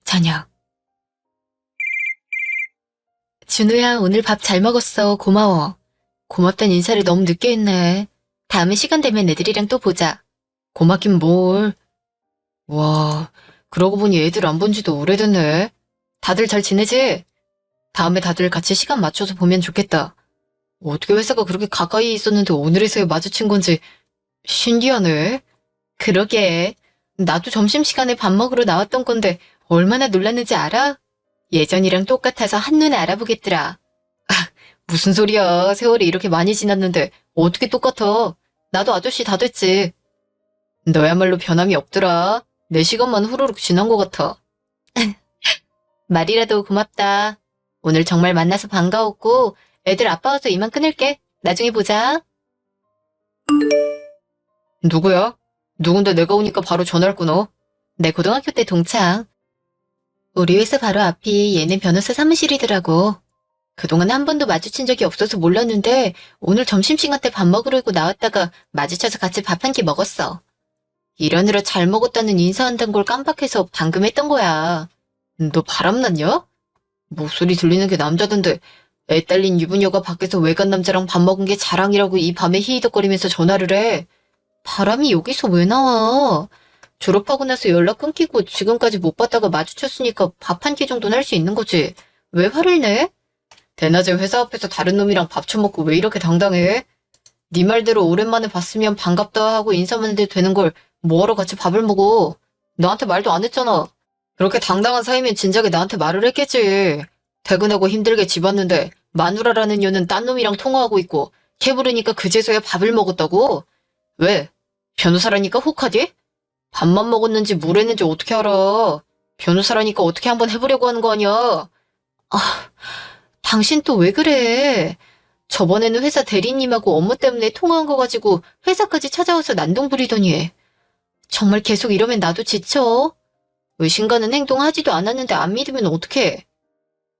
저녁. 준우야, 오늘 밥 잘 먹었어. 고마워. 고맙단 인사를 너무 늦게 했네. 다음에 시간 되면 애들이랑 또 보자. 고맙긴 뭘. 와, 그러고 보니 애들 안 본 지도 오래됐네. 다들 잘 지내지? 다음에 다들 같이 시간 맞춰서 보면 좋겠다. 어떻게 회사가 그렇게 가까이 있었는데 오늘에서야 마주친 건지 신기하네. 그러게. 나도 점심시간에 밥 먹으러 나왔던 건데 얼마나 놀랐는지 알아? 예전이랑 똑같아서 한눈에 알아보겠더라. 아, 무슨 소리야. 세월이 이렇게 많이 지났는데 어떻게 똑같아. 나도 아저씨 다 됐지. 너야말로 변함이 없더라. 4시간만 후루룩 지난 것 같아. 말이라도 고맙다. 오늘 정말 만나서 반가웠고 애들 아빠와서 이만 끊을게. 나중에 보자. 누구야? 누군데 내가 오니까 바로 전화를 끊어? 내 고등학교 때 동창. 우리 회사 바로 앞이 얘네 변호사 사무실이더라고. 그동안 한 번도 마주친 적이 없어서 몰랐는데 오늘 점심시간 때 밥 먹으려고 나왔다가 마주쳐서 같이 밥 한 끼 먹었어. 일하느라 잘 먹었다는 인사한다는 걸 깜빡해서 방금 했던 거야. 너 바람났냐? 목소리 들리는 게 남자던데 애 딸린 유부녀가 밖에서 외간 남자랑 밥 먹은 게 자랑이라고 이 밤에 히히덕거리면서 전화를 해. 바람이 여기서 왜 나와? 졸업하고 나서 연락 끊기고 지금까지 못 봤다가 마주쳤으니까 밥 한 끼 정도는 할 수 있는 거지. 왜 화를 내? 대낮에 회사 앞에서 다른 놈이랑 밥 처먹고 왜 이렇게 당당해? 네 말대로 오랜만에 봤으면 반갑다 하고 인사만 해도 되는 걸 뭐하러 같이 밥을 먹어? 너한테 말도 안 했잖아. 그렇게 당당한 사이면 진작에 나한테 말을 했겠지. 퇴근하고 힘들게 집 왔는데 마누라라는 년은 딴 놈이랑 통화하고 있고 걔 부르니까 그제서야 밥을 먹었다고? 왜? 변호사라니까 혹하디? 밥만 먹었는지 뭘 했는지 어떻게 알아? 변호사라니까 어떻게 한번 해보려고 하는 거 아니야? 아, 당신 또 왜 그래? 저번에는 회사 대리님하고 업무 때문에 통화한 거 가지고 회사까지 찾아와서 난동 부리더니. 정말 계속 이러면 나도 지쳐. 의심가는 행동하지도 않았는데 안 믿으면 어떡해.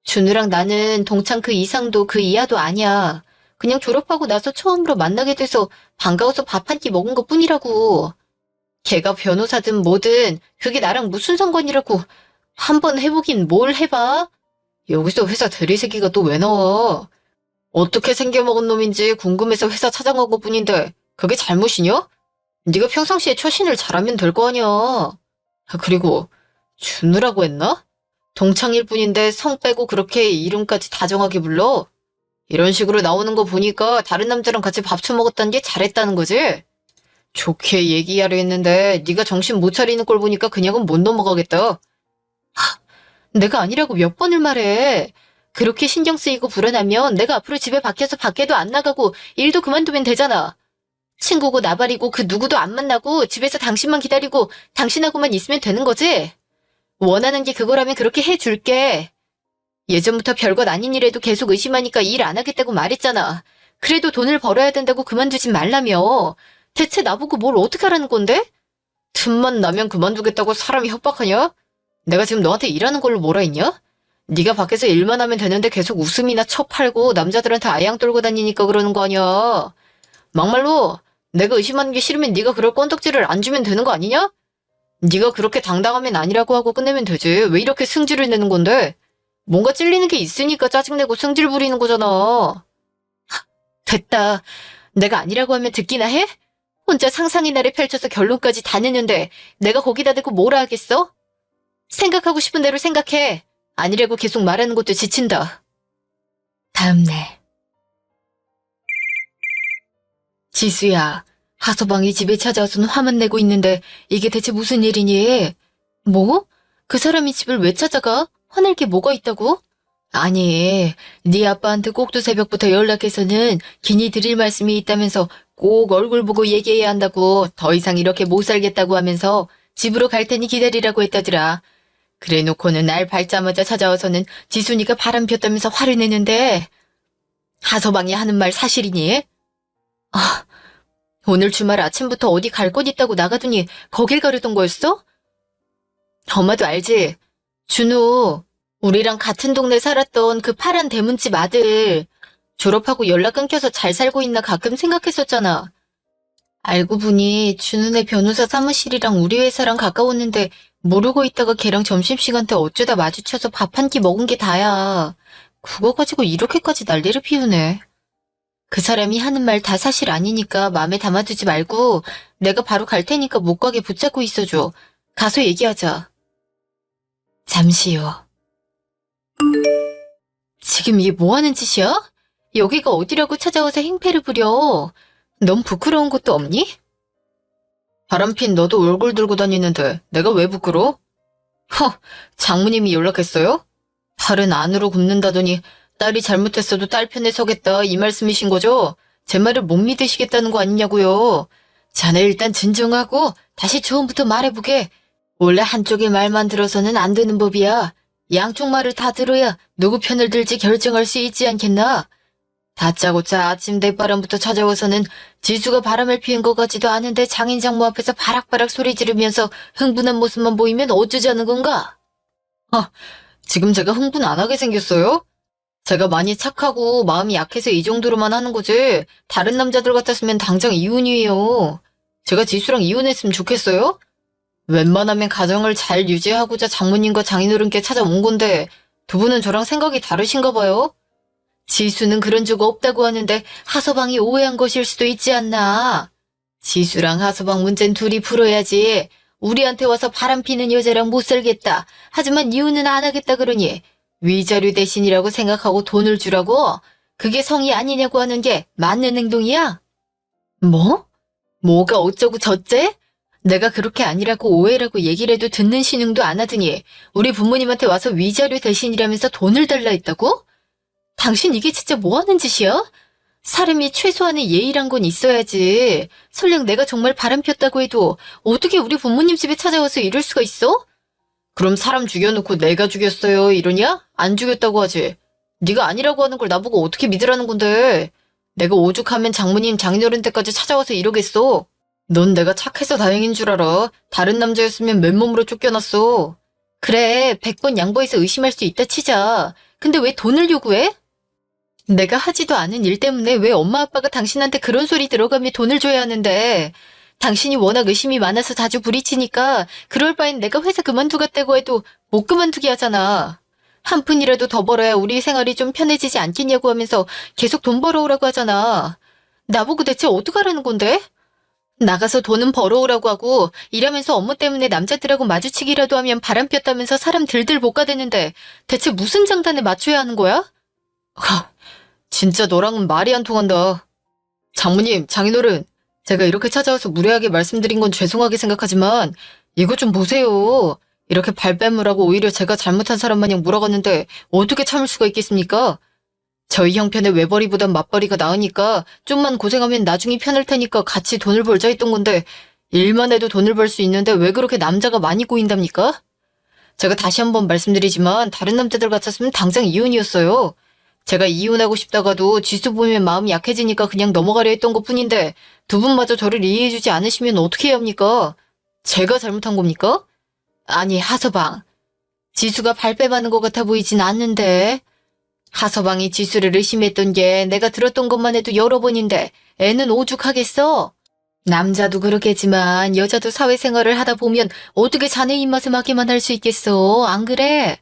준우랑 나는 동창 그 이상도 그 이하도 아니야. 그냥 졸업하고 나서 처음으로 만나게 돼서 반가워서 밥 한 끼 먹은 것 뿐이라고. 걔가 변호사든 뭐든 그게 나랑 무슨 상관이라고. 한번 해보긴 뭘 해봐? 여기서 회사 대리새끼가 또 왜 나와? 어떻게 생겨먹은 놈인지 궁금해서 회사 찾아간 것뿐인데 그게 잘못이냐? 네가 평상시에 처신을 잘하면 될 거 아니야. 그리고 준우라고 했나? 동창일 뿐인데 성 빼고 그렇게 이름까지 다정하게 불러? 이런 식으로 나오는 거 보니까 다른 남자랑 같이 밥 처먹었다는 게 잘했다는 거지? 좋게 얘기하려 했는데 네가 정신 못 차리는 걸 보니까 그냥은 못 넘어가겠다. 하, 내가 아니라고 몇 번을 말해. 그렇게 신경 쓰이고 불안하면 내가 앞으로 집에 밖에서 밖에도 안 나가고 일도 그만두면 되잖아. 친구고 나발이고 그 누구도 안 만나고 집에서 당신만 기다리고 당신하고만 있으면 되는 거지? 원하는 게 그거라면 그렇게 해줄게. 예전부터 별것 아닌 일에도 계속 의심하니까 일 안 하겠다고 말했잖아. 그래도 돈을 벌어야 된다고 그만두진 말라며. 대체 나보고 뭘 어떻게 하라는 건데? 틈만 나면 그만두겠다고 사람이 협박하냐? 내가 지금 너한테 일하는 걸로 뭐라 했냐? 네가 밖에서 일만 하면 되는데 계속 웃음이나 쳐팔고 남자들한테 아양 떨고 다니니까 그러는 거 아니야. 막말로 내가 의심하는 게 싫으면 네가 그럴 건덕지를 안 주면 되는 거 아니냐? 네가 그렇게 당당하면 아니라고 하고 끝내면 되지. 왜 이렇게 승질을 내는 건데? 뭔가 찔리는 게 있으니까 짜증내고 승질 부리는 거잖아. 됐다. 내가 아니라고 하면 듣기나 해? 혼자 상상의 나를 펼쳐서 결론까지 다 내는데 내가 거기다 대고 뭐라 하겠어? 생각하고 싶은 대로 생각해. 아니라고 계속 말하는 것도 지친다. 다음날. 지수야, 하서방이 집에 찾아와서는 화만 내고 있는데 이게 대체 무슨 일이니? 뭐? 그 사람이 집을 왜 찾아가? 화낼 게 뭐가 있다고? 아니, 네 아빠한테 꼭두 새벽부터 연락해서는 기니 드릴 말씀이 있다면서 꼭 얼굴 보고 얘기해야 한다고 더 이상 이렇게 못 살겠다고 하면서 집으로 갈 테니 기다리라고 했다더라. 그래 놓고는 날 밟자마자 찾아와서는 지순이가 바람 폈다면서 화를 내는데 하서방이 하는 말 사실이니? 아, 오늘 주말 아침부터 어디 갈 곳 있다고 나가더니 거길 가려던 거였어? 엄마도 알지? 준우, 우리랑 같은 동네 살았던 그 파란 대문집 아들. 졸업하고 연락 끊겨서 잘 살고 있나 가끔 생각했었잖아. 알고 보니 준우네 변호사 사무실이랑 우리 회사랑 가까웠는데 모르고 있다가 걔랑 점심시간 때 어쩌다 마주쳐서 밥 한 끼 먹은 게 다야. 그거 가지고 이렇게까지 난리를 피우네. 그 사람이 하는 말 다 사실 아니니까 마음에 담아두지 말고 내가 바로 갈 테니까 못 가게 붙잡고 있어줘. 가서 얘기하자. 잠시요. 지금 이게 뭐 하는 짓이야? 여기가 어디라고 찾아와서 행패를 부려. 넌 부끄러운 것도 없니? 바람핀 너도 얼굴 들고 다니는데 내가 왜 부끄러워? 장모님이 연락했어요? 팔은 안으로 굽는다더니 딸이 잘못했어도 딸 편에 서겠다 이 말씀이신 거죠? 제 말을 못 믿으시겠다는 거 아니냐고요. 자네 일단 진정하고 다시 처음부터 말해보게. 원래 한쪽의 말만 들어서는 안 되는 법이야. 양쪽 말을 다 들어야 누구 편을 들지 결정할 수 있지 않겠나? 다짜고짜 아침 대바람부터 찾아와서는 지수가 바람을 피운 것 같지도 않은데 장인 장모 앞에서 바락바락 소리 지르면서 흥분한 모습만 보이면 어쩌자는 건가? 지금 제가 흥분 안 하게 생겼어요? 제가 많이 착하고 마음이 약해서 이 정도로만 하는 거지. 다른 남자들 같았으면 당장 이혼이에요. 제가 지수랑 이혼했으면 좋겠어요? 웬만하면 가정을 잘 유지하고자 장모님과 장인어른께 찾아온 건데 두 분은 저랑 생각이 다르신가 봐요? 지수는 그런 적 없다고 하는데 하서방이 오해한 것일 수도 있지 않나? 지수랑 하서방 문제는 둘이 풀어야지. 우리한테 와서 바람피는 여자랑 못 살겠다. 하지만 이혼은 안 하겠다 그러니 위자료 대신이라고 생각하고 돈을 주라고? 그게 성의 아니냐고 하는 게 맞는 행동이야? 뭐? 뭐가 어쩌고 저째? 내가 그렇게 아니라고 오해라고 얘기를 해도 듣는 신용도 안 하더니 우리 부모님한테 와서 위자료 대신이라면서 돈을 달라 했다고? 당신 이게 진짜 뭐 하는 짓이야? 사람이 최소한의 예의란 건 있어야지. 설령 내가 정말 바람 폈다고 해도 어떻게 우리 부모님 집에 찾아와서 이럴 수가 있어? 그럼 사람 죽여놓고 내가 죽였어요 이러냐? 안 죽였다고 하지. 네가 아니라고 하는 걸 나보고 어떻게 믿으라는 건데. 내가 오죽하면 장모님 장인어른 때까지 찾아와서 이러겠어. 넌 내가 착해서 다행인 줄 알아. 다른 남자였으면 맨몸으로 쫓겨났어. 그래, 100번 양보해서 의심할 수 있다 치자. 근데 왜 돈을 요구해? 내가 하지도 않은 일 때문에 왜 엄마 아빠가 당신한테 그런 소리 들어가며 돈을 줘야 하는데. 당신이 워낙 의심이 많아서 자주 부딪히니까 그럴 바엔 내가 회사 그만두겠다고 해도 못 그만두게 하잖아. 한 푼이라도 더 벌어야 우리 생활이 좀 편해지지 않겠냐고 하면서 계속 돈 벌어오라고 하잖아. 나보고 대체 어떡하라는 건데? 나가서 돈은 벌어오라고 하고 일하면서 업무 때문에 남자들하고 마주치기라도 하면 바람 폈다면서 사람 들들 볶아대는데 대체 무슨 장단에 맞춰야 하는 거야? 진짜 너랑은 말이 안 통한다. 장모님, 장인어른, 제가 이렇게 찾아와서 무례하게 말씀드린 건 죄송하게 생각하지만 이거 좀 보세요. 이렇게 발뺌을 하고 오히려 제가 잘못한 사람 마냥 몰아갔는데 어떻게 참을 수가 있겠습니까? 저희 형편에 외벌이보단 맞벌이가 나으니까 좀만 고생하면 나중에 편할 테니까 같이 돈을 벌자 했던 건데 일만 해도 돈을 벌 수 있는데 왜 그렇게 남자가 많이 꼬인답니까? 제가 다시 한번 말씀드리지만 다른 남자들 같았으면 당장 이혼이었어요. 제가 이혼하고 싶다가도 지수 보면 마음이 약해지니까 그냥 넘어가려 했던 것뿐인데 두 분마저 저를 이해해주지 않으시면 어떻게 해야 합니까? 제가 잘못한 겁니까? 아니, 하서방. 지수가 발뺌하는 것 같아 보이진 않는데. 하서방이 지수를 의심했던 게 내가 들었던 것만 해도 여러 번인데 애는 오죽하겠어? 남자도 그렇겠지만 여자도 사회생활을 하다 보면 어떻게 자네 입맛에 맞게만 할 수 있겠어? 안 그래?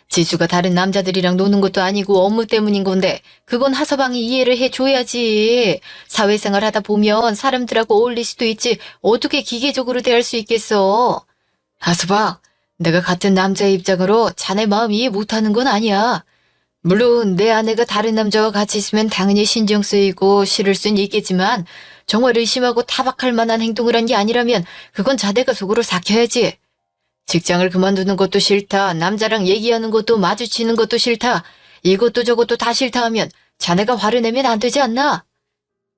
지수가 다른 남자들이랑 노는 것도 아니고 업무 때문인 건데 그건 하서방이 이해를 해줘야지. 사회생활 하다 보면 사람들하고 어울릴 수도 있지 어떻게 기계적으로 대할 수 있겠어? 하서방, 내가 같은 남자의 입장으로 자네 마음 이해 못하는 건 아니야. 물론 내 아내가 다른 남자와 같이 있으면 당연히 신경 쓰이고 싫을 순 있겠지만 정말 의심하고 타박할 만한 행동을 한 게 아니라면 그건 자네가 속으로 삭혀야지. 직장을 그만두는 것도 싫다. 남자랑 얘기하는 것도 마주치는 것도 싫다. 이것도 저것도 다 싫다 하면 자네가 화를 내면 안 되지 않나?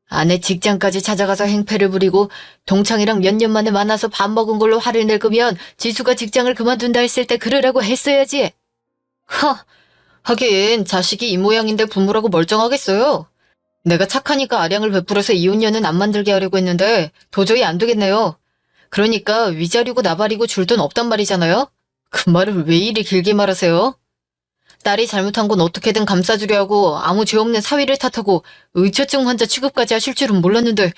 아내 직장까지 찾아가서 행패를 부리고 동창이랑 몇 년 만에 만나서 밥 먹은 걸로 화를 낼 거면 지수가 직장을 그만둔다 했을 때 그러라고 했어야지. 하긴 자식이 이 모양인데 부모라고 멀쩡하겠어요. 내가 착하니까 아량을 베풀어서 이혼녀는 안 만들게 하려고 했는데 도저히 안 되겠네요. 그러니까 위자료고 나발이고 줄 돈 없단 말이잖아요. 그 말을 왜 이리 길게 말하세요? 딸이 잘못한 건 어떻게든 감싸주려 하고 아무 죄 없는 사위를 탓하고 의처증 환자 취급까지 하실 줄은 몰랐는데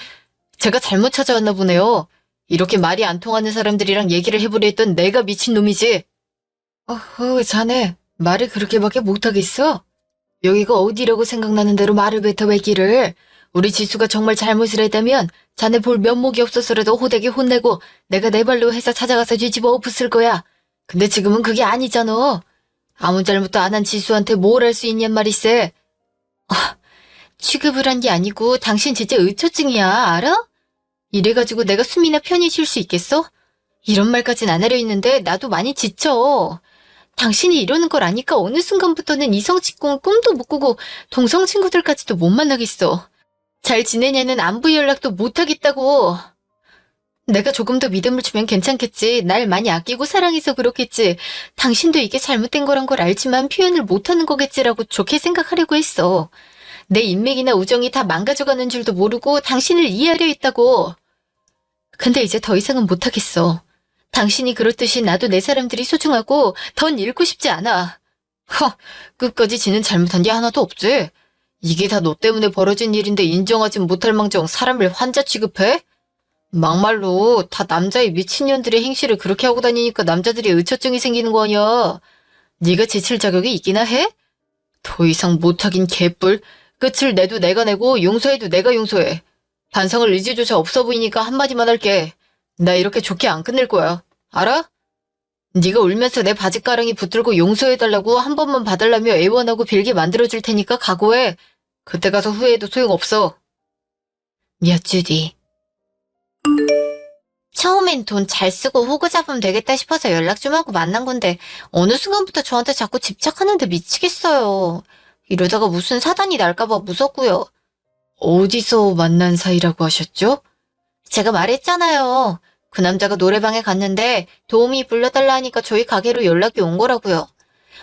제가 잘못 찾아왔나 보네요. 이렇게 말이 안 통하는 사람들이랑 얘기를 해보려 했던 내가 미친놈이지. 자네, 말을 그렇게밖에 못하겠어? 여기가 어디라고 생각나는 대로 말을 뱉어 외기를. 우리 지수가 정말 잘못을 했다면 자네 볼 면목이 없어서라도 호되게 혼내고 내가 내 발로 회사 찾아가서 뒤집어 엎었을 거야. 근데 지금은 그게 아니잖아. 아무 잘못도 안 한 지수한테 뭘 할 수 있냔 말이세. 취급을 한 게 아니고 당신 진짜 의처증이야, 알아? 이래가지고 내가 숨이나 편히 쉴 수 있겠어? 이런 말까진 안 하려 했는데 나도 많이 지쳐. 당신이 이러는 걸 아니까 어느 순간부터는 이성 친구는 꿈도 못 꾸고 동성 친구들까지도 못 만나겠어. 잘 지내냐는 안부 연락도 못 하겠다고. 내가 조금 더 믿음을 주면 괜찮겠지. 날 많이 아끼고 사랑해서 그렇겠지. 당신도 이게 잘못된 거란 걸 알지만 표현을 못하는 거겠지라고 좋게 생각하려고 했어. 내 인맥이나 우정이 다 망가져가는 줄도 모르고 당신을 이해하려 했다고. 근데 이제 더 이상은 못하겠어. 당신이 그렇듯이 나도 내 사람들이 소중하고 넌 잃고 싶지 않아. 끝까지 지는 잘못한 게 하나도 없지. 이게 다 너 때문에 벌어진 일인데 인정하진 못할 망정 사람을 환자 취급해? 막말로 다 남자의 미친년들의 행실을 그렇게 하고 다니니까 남자들이 의처증이 생기는 거 아니야. 네가 지칠 자격이 있기나 해? 더 이상 못하긴 개뿔. 끝을 내도 내가 내고 용서해도 내가 용서해. 반성을 의지조차 없어 보이니까 한마디만 할게. 나 이렇게 좋게 안 끝낼 거야. 알아? 네가 울면서 내 바지가랑이 붙들고 용서해달라고 한 번만 봐달라며 애원하고 빌게 만들어줄 테니까 각오해. 그때 가서 후회해도 소용없어. 몇 주 뒤. 처음엔 돈 잘 쓰고 호구 잡으면 되겠다 싶어서 연락 좀 하고 만난 건데 어느 순간부터 저한테 자꾸 집착하는데 미치겠어요. 이러다가 무슨 사단이 날까봐 무섭고요. 어디서 만난 사이라고 하셨죠? 제가 말했잖아요. 그 남자가 노래방에 갔는데 도우미 불러달라 하니까 저희 가게로 연락이 온 거라고요.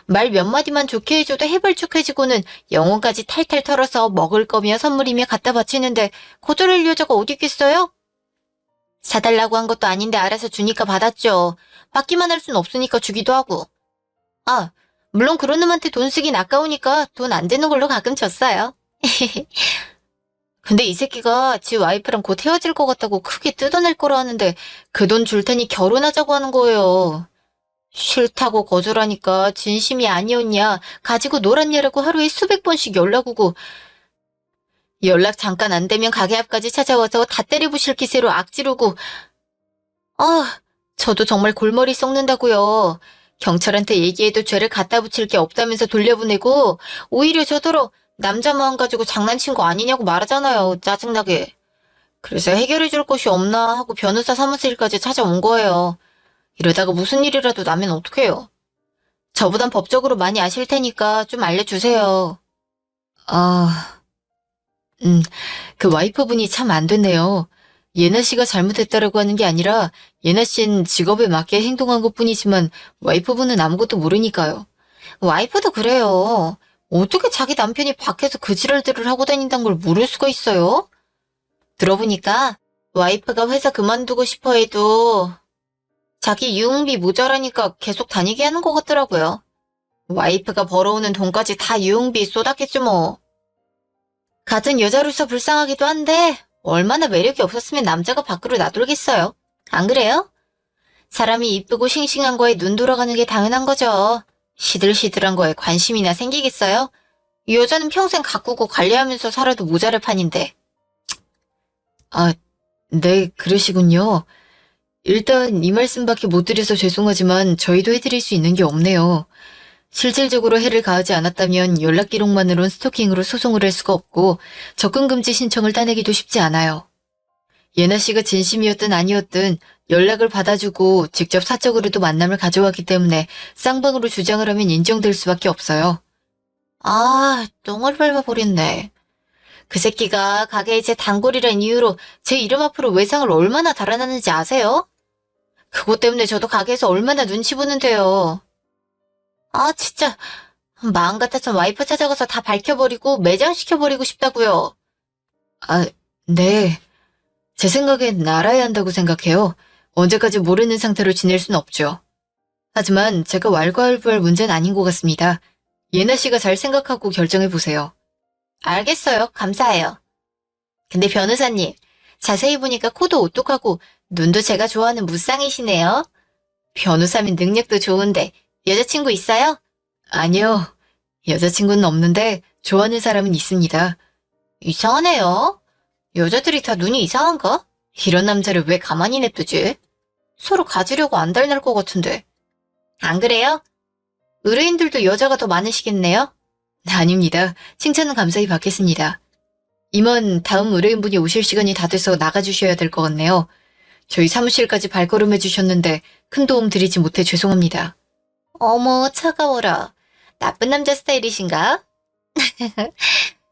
말 몇 마디만 좋게 해줘도 해발쭉해지고는 영혼까지 탈탈 털어서 먹을 거며 선물이며 갖다 바치는데 거절할 여자가 어디 있겠어요? 사달라고 한 것도 아닌데 알아서 주니까 받았죠. 받기만 할 순 없으니까 주기도 하고. 물론 그런 놈한테 돈 쓰긴 아까우니까 돈 안 되는 걸로 가끔 줬어요. 근데 이 새끼가 지 와이프랑 곧 헤어질 것 같다고 크게 뜯어낼 거라 하는데 그 돈 줄 테니 결혼하자고 하는 거예요. 싫다고 거절하니까 진심이 아니었냐, 가지고 놀았냐라고 하루에 수백 번씩 연락 오고 연락 잠깐 안 되면 가게 앞까지 찾아와서 다 때려부실 기세로 악지르고 저도 정말 골머리 썩는다고요. 경찰한테 얘기해도 죄를 갖다 붙일 게 없다면서 돌려보내고 오히려 저더러 남자 마음 가지고 장난친 거 아니냐고 말하잖아요. 짜증나게. 그래서 해결해 줄 곳이 없나 하고 변호사 사무실까지 찾아온 거예요. 이러다가 무슨 일이라도 나면 어떡해요. 저보단 법적으로 많이 아실 테니까 좀 알려주세요. 그 와이프분이 참 안 됐네요. 예나 씨가 잘못했다라고 하는 게 아니라 예나 씨는 직업에 맞게 행동한 것뿐이지만 와이프분은 아무것도 모르니까요. 와이프도 그래요. 어떻게 자기 남편이 밖에서 그 지랄들을 하고 다닌다는 걸 모를 수가 있어요? 들어보니까 와이프가 회사 그만두고 싶어 해도 자기 유흥비 모자라니까 계속 다니게 하는 것 같더라고요. 와이프가 벌어오는 돈까지 다 유흥비에 쏟았겠죠 뭐. 같은 여자로서 불쌍하기도 한데 얼마나 매력이 없었으면 남자가 밖으로 놔둘겠어요. 안 그래요? 사람이 이쁘고 싱싱한 거에 눈 돌아가는 게 당연한 거죠. 시들시들한 거에 관심이나 생기겠어요? 이 여자는 평생 가꾸고 관리하면서 살아도 모자랄 판인데. 네, 그러시군요. 일단 이 말씀밖에 못 드려서 죄송하지만 저희도 해드릴 수 있는 게 없네요. 실질적으로 해를 가하지 않았다면 연락 기록만으론 스토킹으로 소송을 할 수가 없고 접근 금지 신청을 따내기도 쉽지 않아요. 예나 씨가 진심이었든 아니었든 연락을 받아주고 직접 사적으로도 만남을 가져왔기 때문에 쌍방으로 주장을 하면 인정될 수밖에 없어요. 똥을 밟아버렸네. 그 새끼가 가게에 제 단골이란 이유로 제 이름 앞으로 외상을 얼마나 달아났는지 아세요? 그것 때문에 저도 가게에서 얼마나 눈치 보는데요. 진짜 마음 같아서 와이프 찾아가서 다 밝혀버리고 매장시켜버리고 싶다고요. 네. 제 생각엔 알아야 한다고 생각해요. 언제까지 모르는 상태로 지낼 순 없죠. 하지만 제가 왈가왈부할 문제는 아닌 것 같습니다. 예나 씨가 잘 생각하고 결정해보세요. 알겠어요. 감사해요. 근데 변호사님, 자세히 보니까 코도 오똑하고 눈도 제가 좋아하는 무쌍이시네요. 변호사면 능력도 좋은데 여자친구 있어요? 아니요. 여자친구는 없는데 좋아하는 사람은 있습니다. 이상하네요. 여자들이 다 눈이 이상한가? 이런 남자를 왜 가만히 냅두지? 서로 가지려고 안달날 것 같은데. 안 그래요? 의뢰인들도 여자가 더 많으시겠네요? 아닙니다. 칭찬은 감사히 받겠습니다. 임원, 다음 의뢰인분이 오실 시간이 다 돼서 나가주셔야 될 것 같네요. 저희 사무실까지 발걸음해 주셨는데 큰 도움 드리지 못해 죄송합니다. 어머, 차가워라. 나쁜 남자 스타일이신가?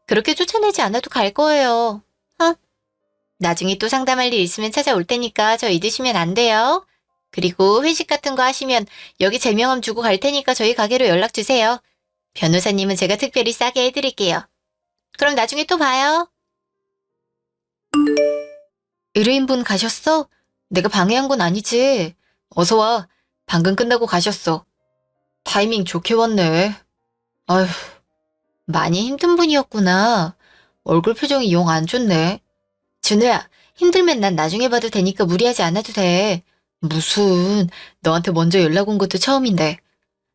그렇게 쫓아내지 않아도 갈 거예요. 나중에 또 상담할 일 있으면 찾아올 테니까 저 잊으시면 안 돼요. 그리고 회식 같은 거 하시면 여기 제명함 주고 갈 테니까 저희 가게로 연락 주세요. 변호사님은 제가 특별히 싸게 해드릴게요. 그럼 나중에 또 봐요. 의뢰인분 가셨어? 내가 방해한 건 아니지? 어서 와. 방금 끝나고 가셨어. 타이밍 좋게 왔네. 아휴, 많이 힘든 분이었구나. 얼굴 표정이 영 안 좋네. 준우야, 힘들면 난 나중에 봐도 되니까 무리하지 않아도 돼. 무슨, 너한테 먼저 연락 온 것도 처음인데.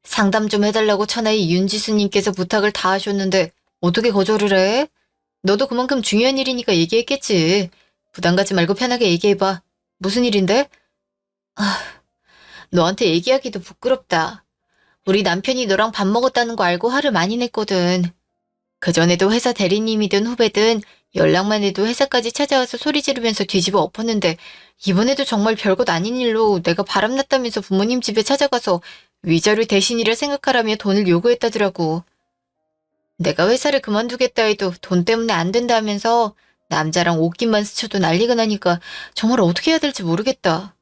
상담 좀 해달라고 천하의 윤지수님께서 부탁을 다 하셨는데 어떻게 거절을 해? 너도 그만큼 중요한 일이니까 얘기했겠지. 부담 갖지 말고 편하게 얘기해봐. 무슨 일인데? 아, 너한테 얘기하기도 부끄럽다. 우리 남편이 너랑 밥 먹었다는 거 알고 화를 많이 냈거든. 그전에도 회사 대리님이든 후배든 연락만 해도 회사까지 찾아와서 소리 지르면서 뒤집어 엎었는데 이번에도 정말 별것 아닌 일로 내가 바람났다면서 부모님 집에 찾아가서 위자료 대신이라 생각하라며 돈을 요구했다더라고. 내가 회사를 그만두겠다 해도 돈 때문에 안 된다면서 남자랑 옷깃만 스쳐도 난리가 나니까 정말 어떻게 해야 될지 모르겠다.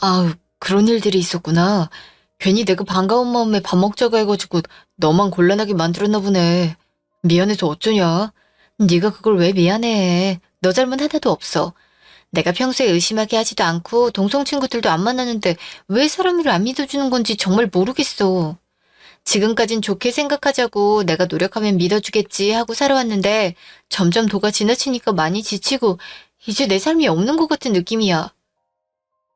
아우, 그런 일들이 있었구나. 괜히 내가 반가운 마음에 밥 먹자고 해가지고 너만 곤란하게 만들었나 보네. 미안해서 어쩌냐. 네가 그걸 왜 미안해. 너 잘못 하나도 없어. 내가 평소에 의심하게 하지도 않고 동성 친구들도 안 만나는데 왜 사람을 안 믿어주는 건지 정말 모르겠어. 지금까진 좋게 생각하자고 내가 노력하면 믿어주겠지 하고 살아왔는데 점점 도가 지나치니까 많이 지치고 이제 내 삶이 없는 것 같은 느낌이야.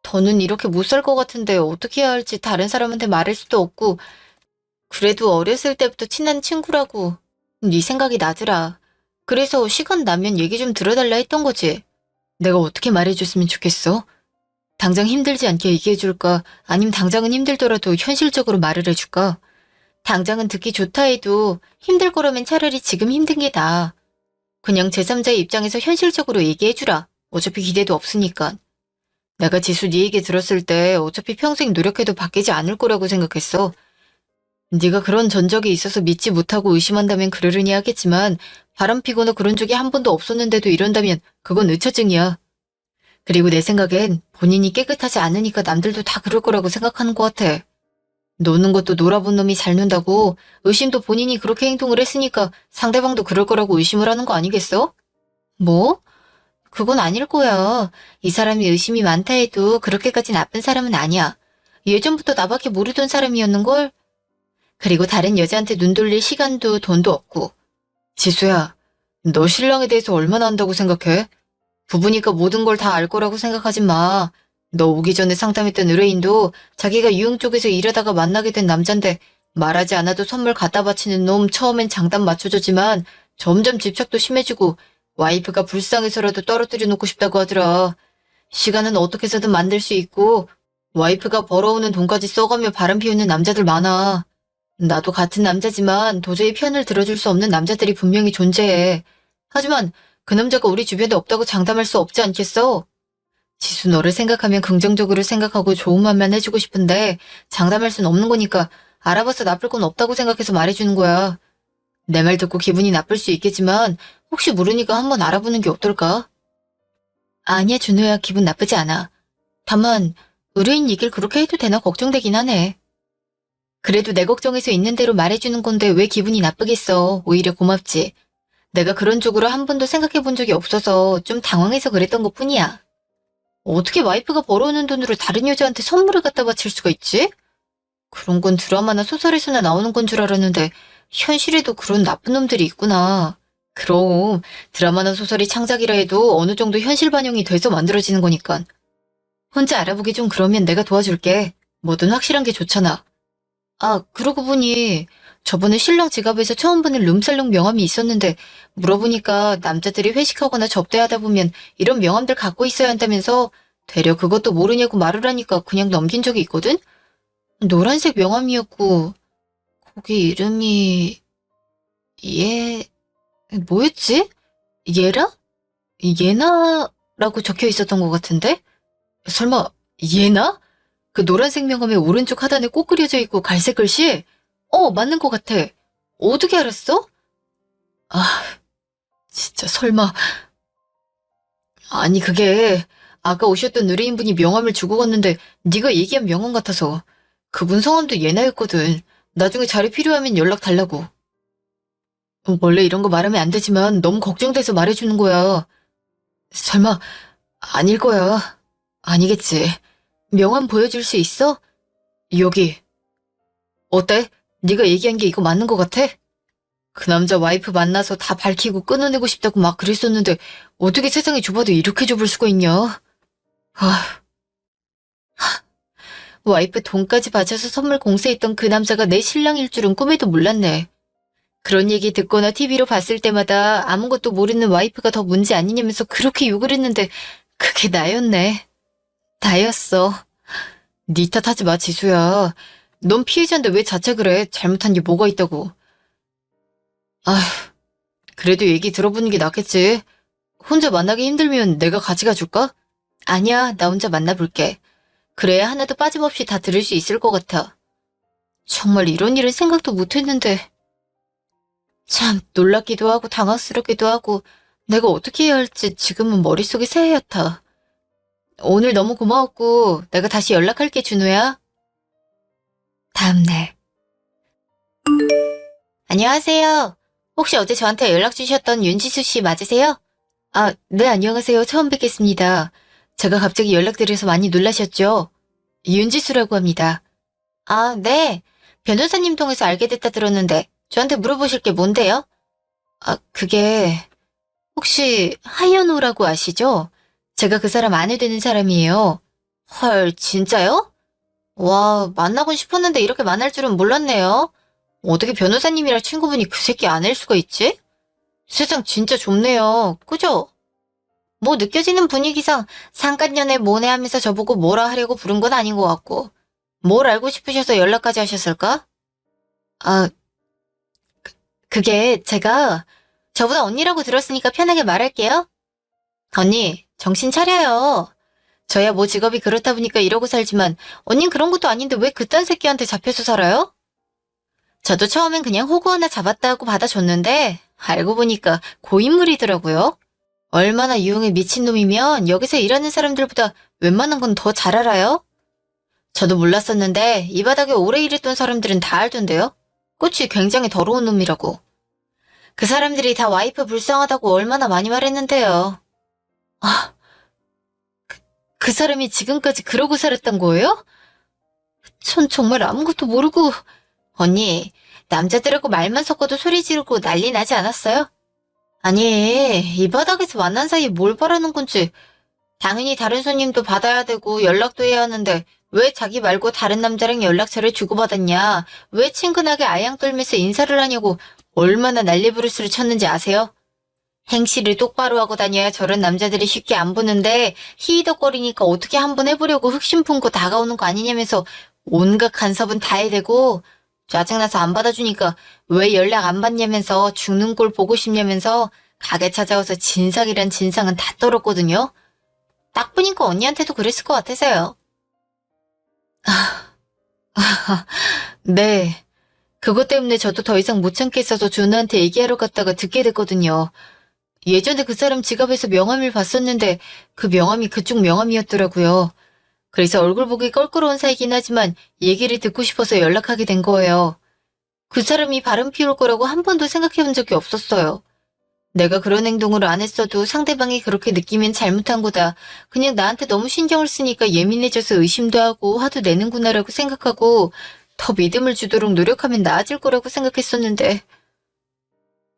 더는 이렇게 못 살 것 같은데 어떻게 해야 할지 다른 사람한테 말할 수도 없고 그래도 어렸을 때부터 친한 친구라고 네 생각이 나더라. 그래서 시간 나면 얘기 좀 들어달라 했던 거지. 내가 어떻게 말해줬으면 좋겠어? 당장 힘들지 않게 얘기해줄까? 아니면 당장은 힘들더라도 현실적으로 말을 해줄까? 당장은 듣기 좋다 해도 힘들 거라면 차라리 지금 힘든 게 나아. 그냥 제3자의 입장에서 현실적으로 얘기해주라. 어차피 기대도 없으니까. 내가 지수 네 얘기 들었을 때 어차피 평생 노력해도 바뀌지 않을 거라고 생각했어. 네가 그런 전적이 있어서 믿지 못하고 의심한다면 그러려니 하겠지만 바람피거나 그런 적이 한 번도 없었는데도 이런다면 그건 의처증이야. 그리고 내 생각엔 본인이 깨끗하지 않으니까 남들도 다 그럴 거라고 생각하는 것 같아. 노는 것도 놀아본 놈이 잘 논다고 의심도 본인이 그렇게 행동을 했으니까 상대방도 그럴 거라고 의심을 하는 거 아니겠어? 뭐? 그건 아닐 거야. 이 사람이 의심이 많다 해도 그렇게까지 나쁜 사람은 아니야. 예전부터 나밖에 모르던 사람이었는걸? 그리고 다른 여자한테 눈 돌릴 시간도 돈도 없고. 지수야, 너 신랑에 대해서 얼마나 안다고 생각해? 부부니까 모든 걸 다 알 거라고 생각하지 마. 너 오기 전에 상담했던 의뢰인도 자기가 유흥 쪽에서 일하다가 만나게 된 남잔데 말하지 않아도 선물 갖다 바치는 놈 처음엔 장단 맞춰줬지만 점점 집착도 심해지고 와이프가 불쌍해서라도 떨어뜨려 놓고 싶다고 하더라. 시간은 어떻게 해서든 만들 수 있고 와이프가 벌어오는 돈까지 써가며 바람 피우는 남자들 많아. 나도 같은 남자지만 도저히 편을 들어줄 수 없는 남자들이 분명히 존재해. 하지만 그 남자가 우리 주변에 없다고 장담할 수 없지 않겠어? 지수 너를 생각하면 긍정적으로 생각하고 좋은 말만 해주고 싶은데 장담할 순 없는 거니까 알아봐서 나쁠 건 없다고 생각해서 말해주는 거야. 내 말 듣고 기분이 나쁠 수 있겠지만 혹시 모르니까 한번 알아보는 게 어떨까? 아니야 준호야 기분 나쁘지 않아. 다만 의뢰인 얘기를 그렇게 해도 되나 걱정되긴 하네. 그래도 내 걱정해서 있는 대로 말해주는 건데 왜 기분이 나쁘겠어. 오히려 고맙지. 내가 그런 쪽으로 한 번도 생각해 본 적이 없어서 좀 당황해서 그랬던 것뿐이야. 어떻게 와이프가 벌어오는 돈으로 다른 여자한테 선물을 갖다 바칠 수가 있지? 그런 건 드라마나 소설에서나 나오는 건 줄 알았는데 현실에도 그런 나쁜 놈들이 있구나. 그럼 드라마나 소설이 창작이라 해도 어느 정도 현실 반영이 돼서 만들어지는 거니까. 혼자 알아보기 좀 그러면 내가 도와줄게. 뭐든 확실한 게 좋잖아. 아, 그러고 보니 저번에 신랑 지갑에서 처음 보는 룸살롱 명함이 있었는데 물어보니까 남자들이 회식하거나 접대하다 보면 이런 명함들 갖고 있어야 한다면서 되려 그것도 모르냐고 말을 하니까 그냥 넘긴 적이 있거든? 노란색 명함이었고 거기 이름이 뭐였지? 예라? 예나라고 적혀 있었던 것 같은데? 설마 예나? 그 노란색 명함의 오른쪽 하단에 꼭 그려져 있고 갈색 글씨? 맞는 것 같아. 어떻게 알았어? 아, 진짜 설마. 아니 그게 아까 오셨던 의뢰인분이 명함을 주고 갔는데 네가 얘기한 명함 같아서. 그분 성함도 예나였거든. 나중에 자리 필요하면 연락 달라고. 원래 이런 거 말하면 안 되지만 너무 걱정돼서 말해주는 거야. 설마 아닐 거야. 아니겠지. 명함 보여줄 수 있어? 여기. 어때? 네가 얘기한 게 이거 맞는 것 같아? 그 남자 와이프 만나서 다 밝히고 끊어내고 싶다고 막 그랬었는데 어떻게 세상이 좁아도 이렇게 좁을 수가 있냐? 아, 와이프 돈까지 바쳐서 선물 공세했던 그 남자가 내 신랑일 줄은 꿈에도 몰랐네. 그런 얘기 듣거나 TV로 봤을 때마다 아무것도 모르는 와이프가 더 문제 아니냐면서 그렇게 욕을 했는데 그게 나였네. 나였어. 네 탓하지 마, 지수야. 넌 피해자인데 왜 자책을 해? 잘못한 게 뭐가 있다고. 아휴, 그래도 얘기 들어보는 게 낫겠지. 혼자 만나기 힘들면 내가 같이 가줄까? 아니야, 나 혼자 만나볼게. 그래야 하나도 빠짐없이 다 들을 수 있을 것 같아. 정말 이런 일은 생각도 못했는데. 참 놀랍기도 하고 당황스럽기도 하고 내가 어떻게 해야 할지 지금은 머릿속이 새하얗다. 오늘 너무 고마웠고 내가 다시 연락할게, 준호야. 다음날. 안녕하세요. 혹시 어제 저한테 연락 주셨던 윤지수 씨 맞으세요? 아, 네, 안녕하세요. 처음 뵙겠습니다. 제가 갑자기 연락드려서 많이 놀라셨죠? 윤지수라고 합니다. 아, 네. 변호사님 통해서 알게 됐다 들었는데 저한테 물어보실 게 뭔데요? 아, 그게 혹시 하현우라고 아시죠? 제가 그 사람 아내 되는 사람이에요. 헐, 진짜요? 와, 만나곤 싶었는데 이렇게 만날 줄은 몰랐네요. 어떻게 변호사님이랑 친구분이 그 새끼 아내일 수가 있지? 세상 진짜 좁네요. 그죠? 뭐 느껴지는 분위기상 상간년에 뭐네 하면서 저보고 뭐라 하려고 부른 건 아닌 것 같고. 뭘 알고 싶으셔서 연락까지 하셨을까? 아, 그게 제가 저보다 언니라고 들었으니까 편하게 말할게요. 언니, 정신 차려요. 저야 뭐 직업이 그렇다 보니까 이러고 살지만 언닌 그런 것도 아닌데 왜 그딴 새끼한테 잡혀서 살아요? 저도 처음엔 그냥 호구 하나 잡았다 하고 받아줬는데 알고 보니까 고인물이더라고요. 얼마나 유흥에 미친놈이면 여기서 일하는 사람들보다 웬만한 건 더 잘 알아요? 저도 몰랐었는데 이 바닥에 오래 일했던 사람들은 다 알던데요. 끝이 굉장히 더러운 놈이라고. 그 사람들이 다 와이프 불쌍하다고 얼마나 많이 말했는데요. 아, 그 사람이 지금까지 그러고 살았던 거예요? 전 정말 아무것도 모르고. 언니, 남자들하고 말만 섞어도 소리 지르고 난리 나지 않았어요? 아니, 이 바닥에서 만난 사이에 뭘 바라는 건지. 당연히 다른 손님도 받아야 되고 연락도 해야 하는데 왜 자기 말고 다른 남자랑 연락처를 주고받았냐? 왜 친근하게 아양 떨면서 인사를 하냐고 얼마나 난리부르스를 쳤는지 아세요? 행실을 똑바로 하고 다녀야 저런 남자들이 쉽게 안 보는데 히히덕거리니까 어떻게 한번 해보려고 흑심 품고 다가오는 거 아니냐면서 온갖 간섭은 다 해대고 짜증나서 안 받아주니까 왜 연락 안 받냐면서 죽는 꼴 보고 싶냐면서 가게 찾아와서 진상이란 진상은 다 떨었거든요. 딱 보니까 언니한테도 그랬을 것 같아서요. 네. 그것 때문에 저도 더 이상 못 참겠어서 준우한테 얘기하러 갔다가 듣게 됐거든요. 예전에 그 사람 지갑에서 명함을 봤었는데 그 명함이 그쪽 명함이었더라고요. 그래서 얼굴 보기 껄끄러운 사이긴 하지만 얘기를 듣고 싶어서 연락하게 된 거예요. 그 사람이 바람 피울 거라고 한 번도 생각해 본 적이 없었어요. 내가 그런 행동을 안 했어도 상대방이 그렇게 느끼면 잘못한 거다. 그냥 나한테 너무 신경을 쓰니까 예민해져서 의심도 하고 화도 내는구나라고 생각하고 더 믿음을 주도록 노력하면 나아질 거라고 생각했었는데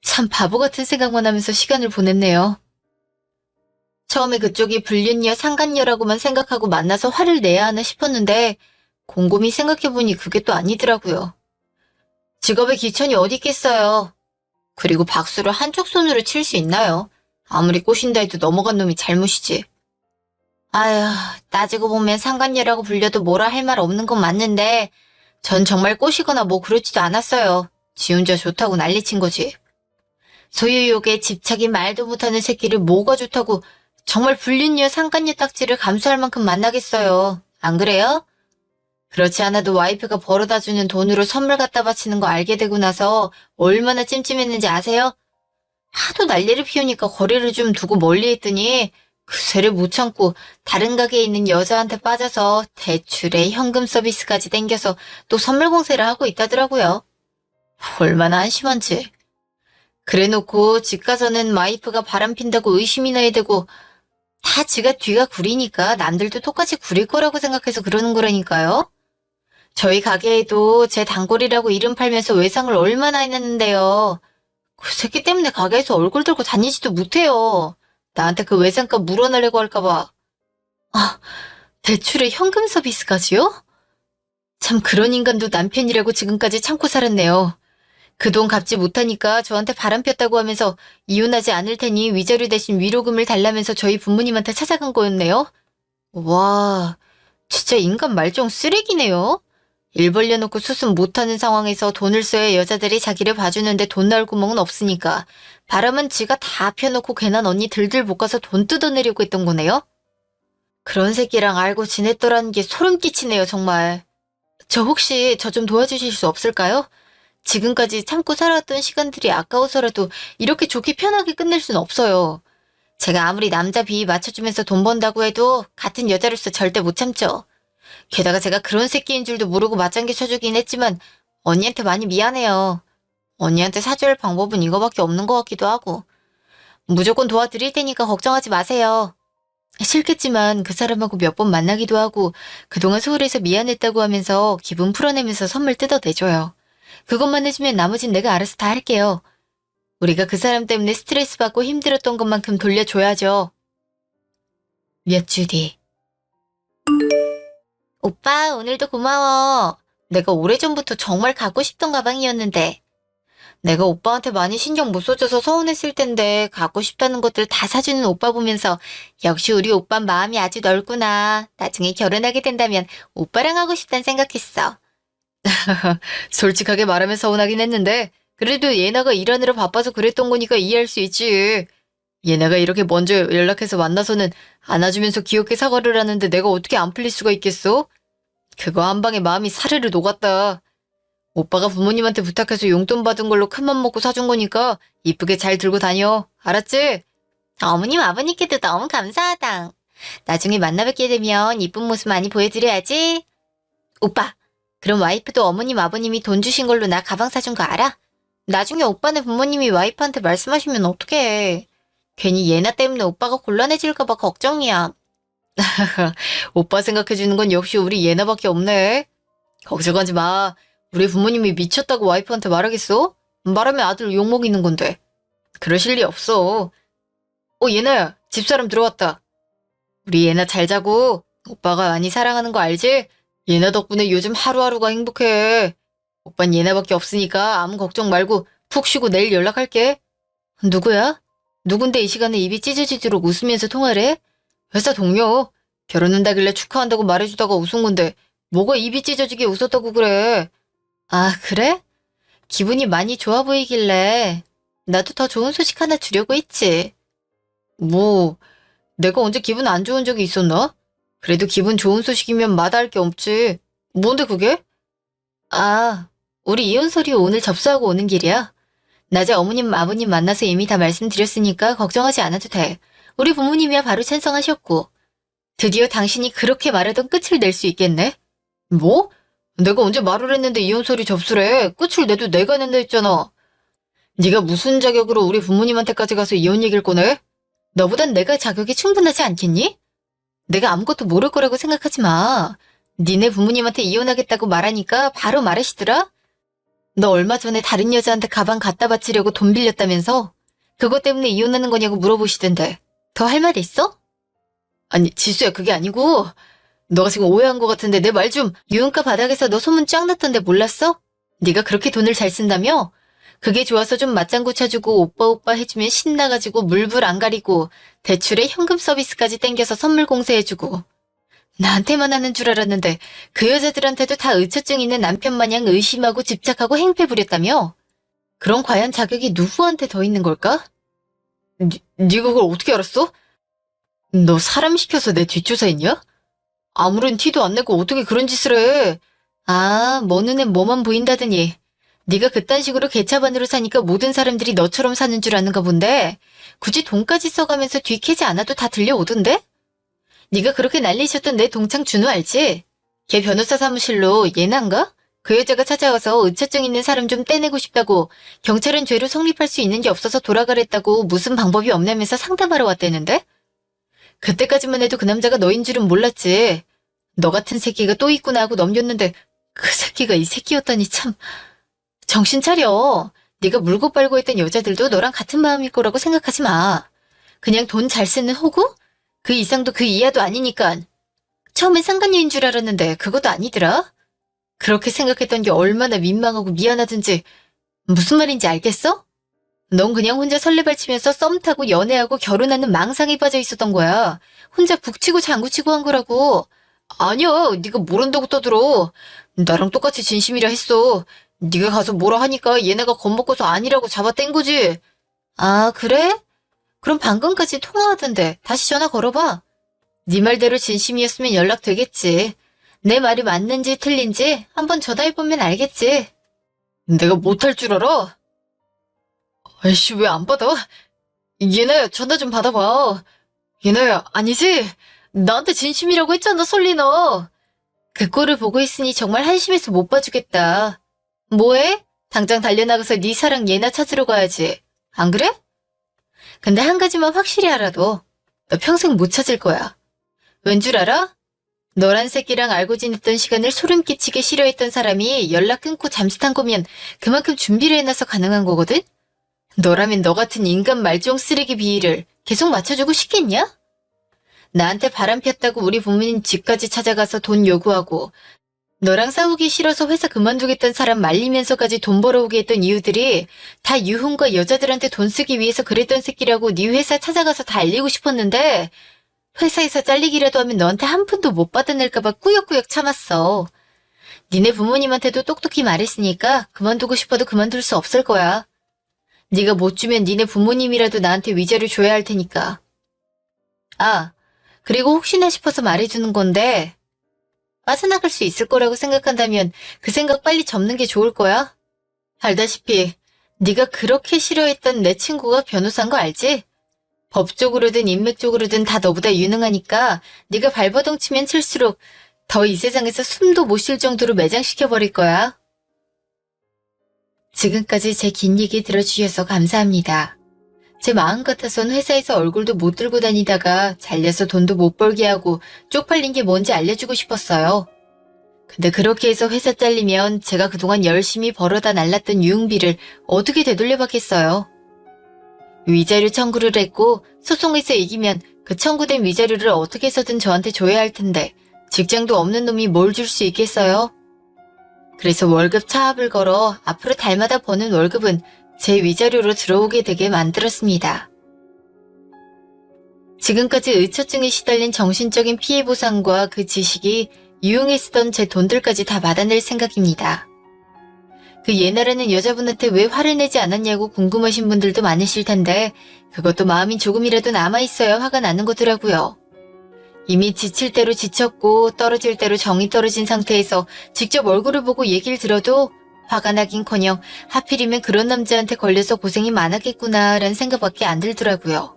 참 바보 같은 생각만 하면서 시간을 보냈네요. 처음에 그쪽이 불륜녀, 상간녀라고만 생각하고 만나서 화를 내야 하나 싶었는데 곰곰이 생각해보니 그게 또 아니더라고요. 직업에 귀천이 어디 있겠어요. 그리고 박수를 한쪽 손으로 칠 수 있나요? 아무리 꼬신다 해도 넘어간 놈이 잘못이지. 아휴, 따지고 보면 상간녀라고 불려도 뭐라 할 말 없는 건 맞는데 전 정말 꼬시거나 뭐 그렇지도 않았어요. 지 혼자 좋다고 난리친 거지. 소유욕에 집착이 말도 못하는 새끼를 뭐가 좋다고 정말 불륜녀 상간녀 딱지를 감수할 만큼 만나겠어요. 안 그래요? 그렇지 않아도 와이프가 벌어다주는 돈으로 선물 갖다 바치는 거 알게 되고 나서 얼마나 찜찜했는지 아세요? 하도 난리를 피우니까 거리를 좀 두고 멀리 했더니 그새를 못 참고 다른 가게에 있는 여자한테 빠져서 대출에 현금 서비스까지 땡겨서 또 선물 공세를 하고 있다더라고요. 얼마나 한심한지. 그래놓고 집 가서는 와이프가 바람핀다고 의심이나 해대고 다 지가 뒤가 구리니까 남들도 똑같이 구릴 거라고 생각해서 그러는 거라니까요. 저희 가게에도 제 단골이라고 이름 팔면서 외상을 얼마나 했는데요. 그 새끼 때문에 가게에서 얼굴 들고 다니지도 못해요. 나한테 그 외상값 물어내려고 할까봐. 아, 대출에 현금 서비스까지요? 참 그런 인간도 남편이라고 지금까지 참고 살았네요. 그 돈 갚지 못하니까 저한테 바람 폈다고 하면서 이혼하지 않을 테니 위자료 대신 위로금을 달라면서 저희 부모님한테 찾아간 거였네요. 와, 진짜 인간 말종 쓰레기네요. 일 벌려놓고 수습 못하는 상황에서 돈을 써야 여자들이 자기를 봐주는데 돈 나올 구멍은 없으니까 바람은 지가 다 펴놓고 괜한 언니 들들 볶아서 돈 뜯어내려고 했던 거네요. 그런 새끼랑 알고 지냈더라는 게 소름 끼치네요, 정말. 저 혹시 저 좀 도와주실 수 없을까요? 지금까지 참고 살아왔던 시간들이 아까워서라도 이렇게 좋게 편하게 끝낼 순 없어요. 제가 아무리 남자 비위 맞춰주면서 돈 번다고 해도 같은 여자로서 절대 못 참죠. 게다가 제가 그런 새끼인 줄도 모르고 맞장구 쳐주긴 했지만 언니한테 많이 미안해요. 언니한테 사줘야 할 방법은 이거밖에 없는 것 같기도 하고. 무조건 도와드릴 테니까 걱정하지 마세요. 싫겠지만 그 사람하고 몇 번 만나기도 하고 그동안 소홀해서 미안했다고 하면서 기분 풀어내면서 선물 뜯어내줘요. 그것만 해주면 나머진 내가 알아서 다 할게요. 우리가 그 사람 때문에 스트레스 받고 힘들었던 것만큼 돌려줘야죠. 몇 주 뒤. 오빠, 오늘도 고마워. 내가 오래전부터 정말 갖고 싶던 가방이었는데. 내가 오빠한테 많이 신경 못 써줘서 서운했을 텐데 갖고 싶다는 것들 다 사주는 오빠 보면서 역시 우리 오빠 마음이 아주 넓구나. 나중에 결혼하게 된다면 오빠랑 하고 싶단 생각했어. 솔직하게 말하면 서운하긴 했는데 그래도 예나가 일하느라 바빠서 그랬던 거니까 이해할 수 있지. 예나가 이렇게 먼저 연락해서 만나서는 안아주면서 귀엽게 사과를 하는데 내가 어떻게 안 풀릴 수가 있겠어? 그거 한 방에 마음이 사르르 녹았다. 오빠가 부모님한테 부탁해서 용돈 받은 걸로 큰맘 먹고 사준 거니까 이쁘게 잘 들고 다녀. 알았지? 어머님 아버님께도 너무 감사하다. 나중에 만나 뵙게 되면 이쁜 모습 많이 보여드려야지. 오빠, 그럼 와이프도 어머님 아버님이 돈 주신 걸로 나 가방 사준 거 알아? 나중에 오빠네 부모님이 와이프한테 말씀하시면 어떡해. 괜히 예나 때문에 오빠가 곤란해질까 봐 걱정이야. 오빠 생각해주는 건 역시 우리 예나밖에 없네. 걱정하지 마. 우리 부모님이 미쳤다고 와이프한테 말하겠어? 말하면 아들 욕먹이는 건데. 그러실 리 없어. 예나야, 집사람 들어왔다. 우리 예나 잘 자고 오빠가 많이 사랑하는 거 알지? 예나 덕분에 요즘 하루하루가 행복해. 오빤 예나밖에 없으니까 아무 걱정 말고 푹 쉬고 내일 연락할게. 누구야? 누군데 이 시간에 입이 찢어지도록 웃으면서 통화를 해? 회사 동료. 결혼한다길래 축하한다고 말해주다가 웃은 건데 뭐가 입이 찢어지게 웃었다고 그래. 아, 그래? 기분이 많이 좋아 보이길래 나도 더 좋은 소식 하나 주려고 했지. 뭐, 내가 언제 기분 안 좋은 적이 있었나? 그래도 기분 좋은 소식이면 마다할 게 없지. 뭔데 그게? 아, 우리 이혼설이 오늘 접수하고 오는 길이야. 낮에 어머님, 아버님 만나서 이미 다 말씀드렸으니까 걱정하지 않아도 돼. 우리 부모님이야 바로 찬성하셨고. 드디어 당신이 그렇게 말하던 끝을 낼 수 있겠네? 뭐? 내가 언제 말을 했는데 이혼설이 접수래. 끝을 내도 내가 낸다 했잖아. 네가 무슨 자격으로 우리 부모님한테까지 가서 이혼 얘기를 꺼내? 너보단 내가 자격이 충분하지 않겠니? 내가 아무것도 모를 거라고 생각하지 마. 니네 부모님한테 이혼하겠다고 말하니까 바로 말하시더라? 너 얼마 전에 다른 여자한테 가방 갖다 바치려고 돈 빌렸다면서? 그것 때문에 이혼하는 거냐고 물어보시던데. 더 할 말 있어? 아니, 지수야, 그게 아니고, 너가 지금 오해한 것 같은데 내 말 좀. 유흥가 바닥에서 너 소문 쫙 났던데 몰랐어? 네가 그렇게 돈을 잘 쓴다며? 그게 좋아서 좀 맞장구 쳐주고 오빠 오빠 해주면 신나가지고 물불 안 가리고 대출에 현금 서비스까지 땡겨서 선물 공세해주고. 나한테만 하는 줄 알았는데 그 여자들한테도 다 의처증 있는 남편 마냥 의심하고 집착하고 행패 부렸다며? 그럼 과연 자격이 누구한테 더 있는 걸까? 네가 그걸 어떻게 알았어? 너 사람 시켜서 내 뒷조사했냐? 아무런 티도 안 내고 어떻게 그런 짓을 해? 아, 뭐 눈엔 뭐만 보인다더니. 네가 그딴 식으로 개차반으로 사니까 모든 사람들이 너처럼 사는 줄 아는가 본데 굳이 돈까지 써가면서 뒤캐지 않아도 다 들려오던데? 네가 그렇게 난리셨던 내 동창 준우 알지? 걔 변호사 사무실로 예난가? 그 여자가 찾아와서 의처증 있는 사람 좀 떼내고 싶다고 경찰은 죄로 성립할 수 있는 게 없어서 돌아가랬다고 무슨 방법이 없냐면서 상담하러 왔대는데? 그때까지만 해도 그 남자가 너인 줄은 몰랐지. 너 같은 새끼가 또 있구나 하고 넘겼는데 그 새끼가 이 새끼였다니 참. 정신 차려. 네가 물고 빨고 했던 여자들도 너랑 같은 마음일 거라고 생각하지 마. 그냥 돈 잘 쓰는 호구? 그 이상도 그 이하도 아니니까. 처음엔 상간녀인 줄 알았는데 그것도 아니더라. 그렇게 생각했던 게 얼마나 민망하고 미안하든지. 무슨 말인지 알겠어? 넌 그냥 혼자 설레발치면서 썸 타고 연애하고 결혼하는 망상에 빠져 있었던 거야. 혼자 북치고 장구치고 한 거라고. 아니야, 네가 모른다고 떠들어. 나랑 똑같이 진심이라 했어. 네가 가서 뭐라 하니까 얘네가 겁먹고서 아니라고 잡아뗀 거지. 아, 그래? 그럼 방금까지 통화하던데 다시 전화 걸어봐. 네 말대로 진심이었으면 연락되겠지. 내 말이 맞는지 틀린지 한번 전화해보면 알겠지. 내가 못할 줄 알아? 아이씨, 왜 안 받아? 얘나야, 전화 좀 받아봐. 얘나야, 아니지? 나한테 진심이라고 했잖아, 솔리 너. 그 꼴을 보고 있으니 정말 한심해서 못 봐주겠다. 뭐해? 당장 달려나가서 네 사랑 얘나 찾으러 가야지. 안 그래? 근데 한 가지만 확실히 알아둬. 너 평생 못 찾을 거야. 왠 줄 알아? 너란 새끼랑 알고 지냈던 시간을 소름 끼치게 싫어했던 사람이 연락 끊고 잠수 탄 거면 그만큼 준비를 해놔서 가능한 거거든? 너라면 너 같은 인간 말종 쓰레기 비위를 계속 맞춰주고 싶겠냐? 나한테 바람 폈다고 우리 부모님 집까지 찾아가서 돈 요구하고 너랑 싸우기 싫어서 회사 그만두겠다는 사람 말리면서까지 돈 벌어오게 했던 이유들이 다 유흥과 여자들한테 돈 쓰기 위해서 그랬던 새끼라고 네 회사 찾아가서 다 알리고 싶었는데 회사에서 잘리기라도 하면 너한테 한 푼도 못 받아낼까봐 꾸역꾸역 참았어. 니네 부모님한테도 똑똑히 말했으니까 그만두고 싶어도 그만둘 수 없을 거야. 네가 못 주면 니네 부모님이라도 나한테 위자료 줘야 할 테니까. 아, 그리고 혹시나 싶어서 말해주는 건데 빠져나갈 수 있을 거라고 생각한다면 그 생각 빨리 접는 게 좋을 거야. 알다시피 네가 그렇게 싫어했던 내 친구가 변호사인 거 알지? 법적으로든 인맥적으로든 다 너보다 유능하니까 네가 발버둥 치면 칠수록 더 이 세상에서 숨도 못 쉴 정도로 매장시켜버릴 거야. 지금까지 제 긴 얘기 들어주셔서 감사합니다. 제 마음 같아선 회사에서 얼굴도 못 들고 다니다가 잘려서 돈도 못 벌게 하고 쪽팔린 게 뭔지 알려주고 싶었어요. 근데 그렇게 해서 회사 잘리면 제가 그동안 열심히 벌어다 날랐던 유흥비를 어떻게 되돌려받겠어요. 위자료 청구를 했고 소송에서 이기면 그 청구된 위자료를 어떻게 해서든 저한테 줘야 할 텐데 직장도 없는 놈이 뭘 줄 수 있겠어요? 그래서 월급 차압을 걸어 앞으로 달마다 버는 월급은 제 위자료로 들어오게 되게 만들었습니다. 지금까지 의처증에 시달린 정신적인 피해 보상과 그 지식이 유흥에 쓰던 제 돈들까지 다 받아낼 생각입니다. 그 예나라는 여자분한테 왜 화를 내지 않았냐고 궁금하신 분들도 많으실 텐데 그것도 마음이 조금이라도 남아있어야 화가 나는 거더라고요. 이미 지칠 대로 지쳤고 떨어질 대로 정이 떨어진 상태에서 직접 얼굴을 보고 얘기를 들어도 화가 나긴커녕 하필이면 그런 남자한테 걸려서 고생이 많았겠구나라는 생각밖에 안 들더라고요.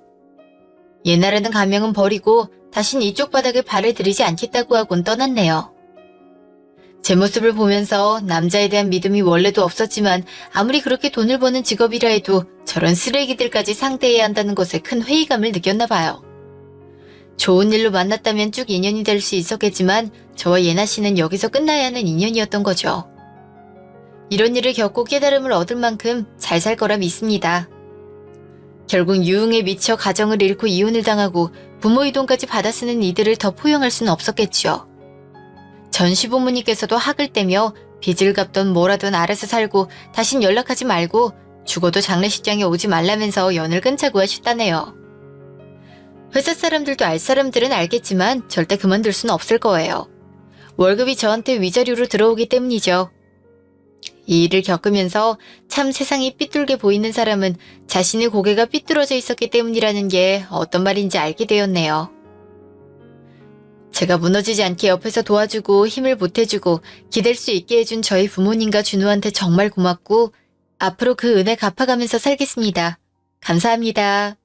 예나라는 가명은 버리고 다신 이쪽 바닥에 발을 들이지 않겠다고 하곤 떠났네요. 제 모습을 보면서 남자에 대한 믿음이 원래도 없었지만 아무리 그렇게 돈을 버는 직업이라 해도 저런 쓰레기들까지 상대해야 한다는 것에 큰 회의감을 느꼈나 봐요. 좋은 일로 만났다면 쭉 인연이 될 수 있었겠지만 저와 예나 씨는 여기서 끝나야 하는 인연이었던 거죠. 이런 일을 겪고 깨달음을 얻을 만큼 잘 살 거라 믿습니다. 결국 유흥에 미쳐 가정을 잃고 이혼을 당하고 부모의 돈까지 받아 쓰는 이들을 더 포용할 수는 없었겠죠. 전 시부모님께서도 학을 떼며 빚을 갚던 뭐라던 알아서 살고 다신 연락하지 말고 죽어도 장례식장에 오지 말라면서 연을 끊자고 하셨다네요. 회사 사람들도 알 사람들은 알겠지만 절대 그만둘 수는 없을 거예요. 월급이 저한테 위자료로 들어오기 때문이죠. 이 일을 겪으면서 참 세상이 삐뚤게 보이는 사람은 자신의 고개가 삐뚤어져 있었기 때문이라는 게 어떤 말인지 알게 되었네요. 제가 무너지지 않게 옆에서 도와주고 힘을 보태주고 기댈 수 있게 해준 저희 부모님과 준우한테 정말 고맙고 앞으로 그 은혜 갚아가면서 살겠습니다. 감사합니다.